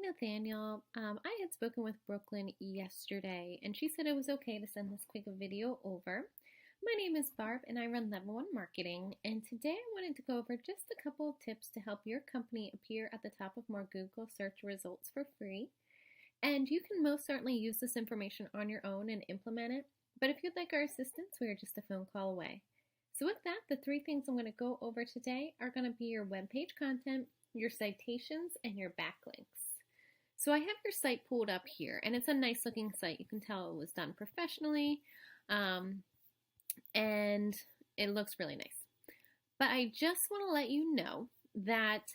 Nathaniel. I had spoken with Brooklyn yesterday, and she said it was okay to send this quick video over. My name is Barb, and I run Level 1 Marketing, and today I wanted to go over just a couple of tips to help your company appear at the top of more Google search results for free. And you can most certainly use this information on your own and implement it, but if you'd like our assistance, we are just a phone call away. So with that, the three things I'm going to go over today are going to be your web page content, your citations, and your backlinks. So I have your site pulled up here, and it's a nice looking site. You can tell it was done professionally, and it looks really nice. But I just want to let you know that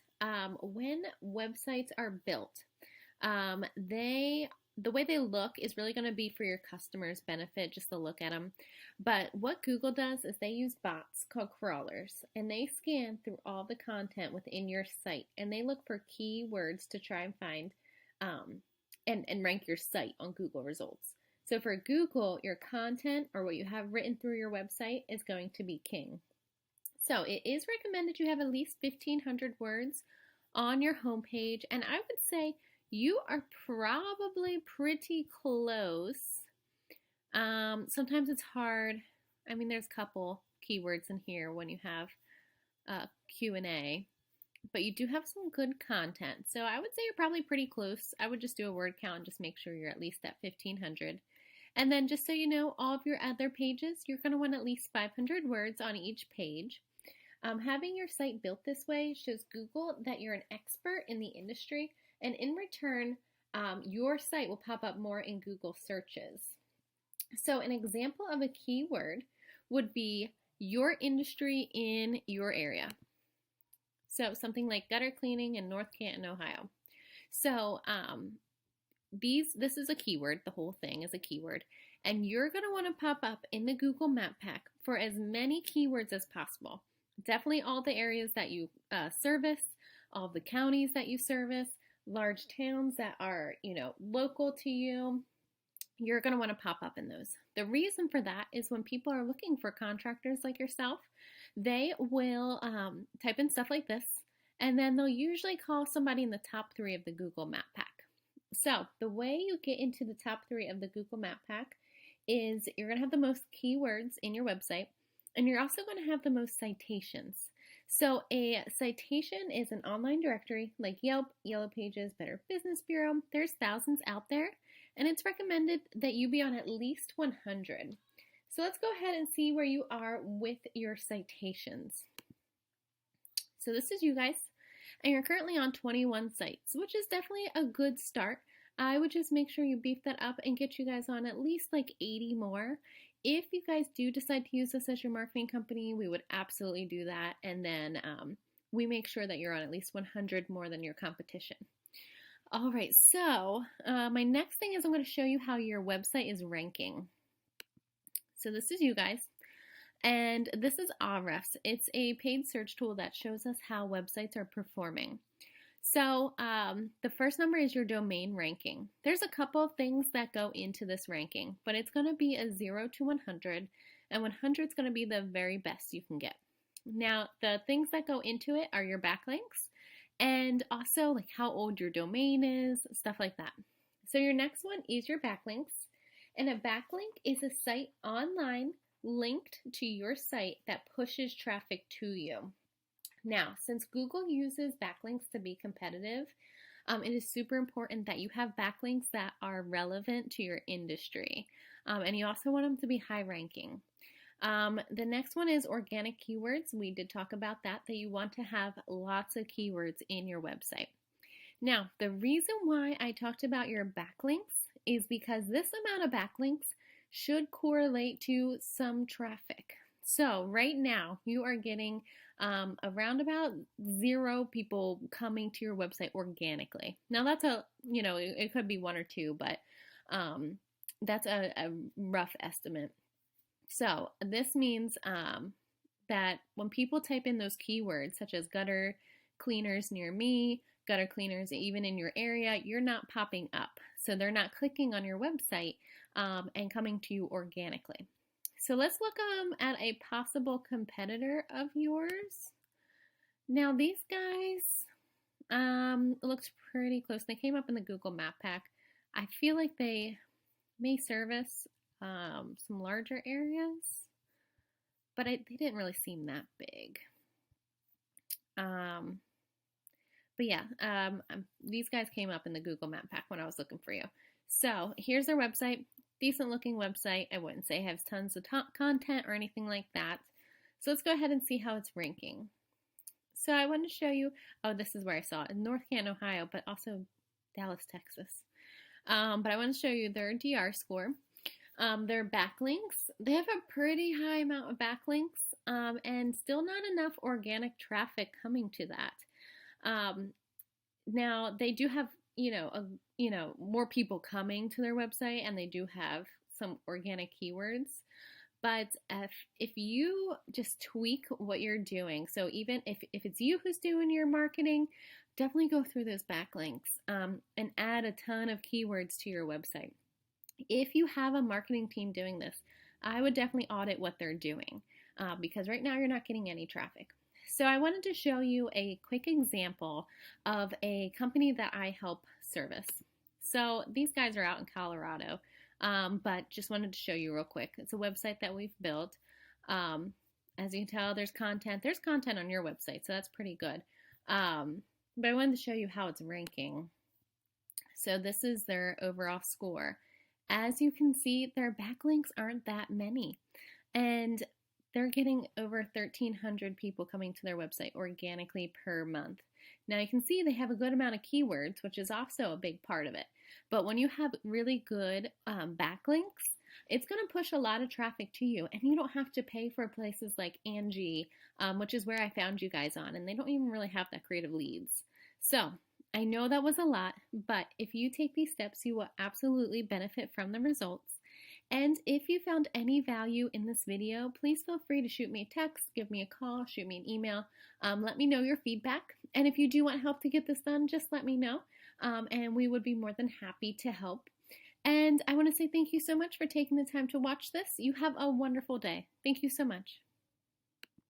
when websites are built, the way they look is really going to be for your customers' benefit, just to look at them. But what Google does is they use bots called crawlers, and they scan through all the content within your site, and they look for keywords to try and find and rank your site on Google results. So for Google, your content or what you have written through your website is going to be king. So it is recommended you have at least 1,500 words on your homepage, and I would say you are probably pretty close. Sometimes it's hard. I mean, there's a couple keywords in here when you have Q&A, but you do have some good content. So I would say you're probably pretty close. I would just do a word count and just make sure you're at least at 1,500. And then just so you know, all of your other pages, you're going to want at least 500 words on each page. Having your site built this way shows Google that you're an expert in the industry, and in return, your site will pop up more in Google searches. So an example of a keyword would be your industry in your area. So something like gutter cleaning in North Canton, Ohio. So this is a keyword. The whole thing is a keyword. And you're going to want to pop up in the Google Map Pack for as many keywords as possible. Definitely all the areas that you service, all the counties that you service, large towns that are, local to you. You're going to want to pop up in those. The reason for that is when people are looking for contractors like yourself, they will type in stuff like this, and then they'll usually call somebody in the top 3 of the Google Map Pack. So the way you get into the top 3 of the Google Map Pack is you're going to have the most keywords in your website, and you're also going to have the most citations. So a citation is an online directory like Yelp, Yellow Pages, Better Business Bureau. There's thousands out there, and it's recommended that you be on at least 100. So let's go ahead and see where you are with your citations. So this is you guys, and you're currently on 21 sites, which is definitely a good start. I would just make sure you beef that up and get you guys on at least like 80 more. If you guys do decide to use this as your marketing company, we would absolutely do that. And then we make sure that you're on at least 100 more than your competition. All right, so my next thing is I'm going to show you how your website is ranking. So this is you guys, and this is Ahrefs. It's a paid search tool that shows us how websites are performing. So the first number is your domain ranking. There's a couple of things that go into this ranking, but it's going to be a 0 to 100, and 100 is going to be the very best you can get. Now, the things that go into it are your backlinks, and also like how old your domain is, stuff like that. So your next one is your backlinks, and a backlink is a site online linked to your site that pushes traffic to you. Now, since Google uses backlinks to be competitive, it is super important that you have backlinks that are relevant to your industry. And you also want them to be high ranking. The next one is organic keywords. We did talk about that you want to have lots of keywords in your website. Now, the reason why I talked about your backlinks is because this amount of backlinks should correlate to some traffic. So right now you are getting around about 0 people coming to your website organically. Now that's it could be 1 or 2, but that's a rough estimate. So this means that when people type in those keywords such as gutter cleaners near me, gutter cleaners even in your area, you're not popping up. So they're not clicking on your website and coming to you organically. So let's look at a possible competitor of yours. Now these guys, It looks pretty close. They came up in the Google Map Pack. I feel like they may service some larger areas, but they didn't really seem that big. Um, but yeah, these guys came up in the Google Map Pack when I was looking for you. So here's their website. Decent looking website. I wouldn't say it has tons of content or anything like that. So let's go ahead and see how it's ranking. So I wanted to show you, oh, this is where I saw it, in North Canton, Ohio, but also Dallas, Texas. But I want to show you their DR score. Their backlinks, they have a pretty high amount of backlinks, and still not enough organic traffic coming to that. Now they do have, more people coming to their website, and they do have some organic keywords. But if you just tweak what you're doing, so even if it's you who's doing your marketing, definitely go through those backlinks and add a ton of keywords to your website. If you have a marketing team doing this, I would definitely audit what they're doing because right now you're not getting any traffic. So I wanted to show you a quick example of a company that I help service. So these guys are out in Colorado, but just wanted to show you real quick. It's a website that we've built. As you can tell, there's content. There's content on your website, so that's pretty good. But I wanted to show you how it's ranking. So this is their overall score. As you can see, their backlinks aren't that many, and they're getting over 1,300 people coming to their website organically per month. Now you can see they have a good amount of keywords, which is also a big part of it. But when you have really good backlinks, it's going to push a lot of traffic to you, and you don't have to pay for places like Angie, which is where I found you guys on, and they don't even really have that creative leads. So I know that was a lot, but if you take these steps, you will absolutely benefit from the results. And if you found any value in this video, please feel free to shoot me a text, give me a call, shoot me an email. Let me know your feedback. And if you do want help to get this done, just let me know. And we would be more than happy to help. And I want to say thank you so much for taking the time to watch this. You have a wonderful day. Thank you so much.